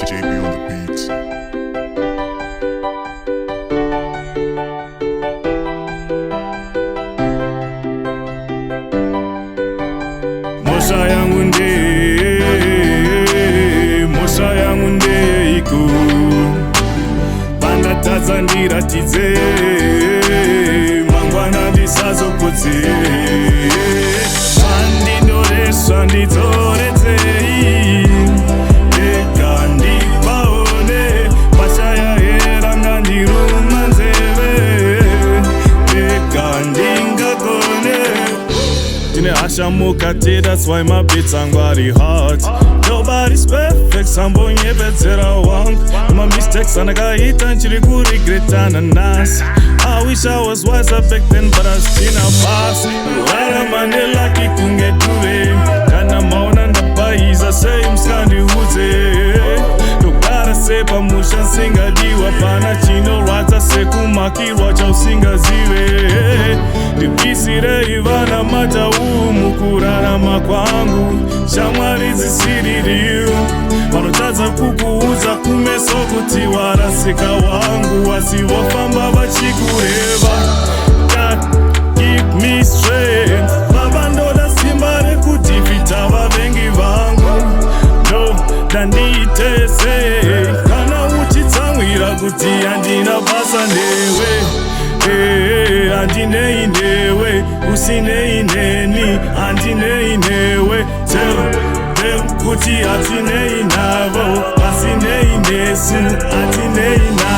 JB on the beats. Mosha yangu nde iku Bandatadza ndiratidze mangwana ndisazopotse Vandindoreswa ndidzoredzei Ega ndipaone pashaya hera ngandiruma nzeve Ega ndingagone Dine hasha mukati, that's why my beats angwari hard Nobody's perfect, sambonyepedzera wangu My mistakes andakaita nchiri kuregretana nasi I wish I was wiser back then but I still a pass Kurarama nelaki kunge tuve Kana maona ndapaiza sei mskandiudze Ndogara sepa musha nsingadiwa Pana chinorwadza sekumakirwa chausingazive Ndipisirei vana mataumu kurarama kwangu Shamwari dzisiririyo vanotadza kukuudza kumeso kuti warasika wangu Wasivofamba vachikureva God give me strength Baba ndoda simba rekutivhita vavengi vangu No dandiitese kana uchitsamwira kuti handina basa newe handinei newe usinei neni handinei newe Tell them kuti hatinei navo vasinei nesu hatinei navo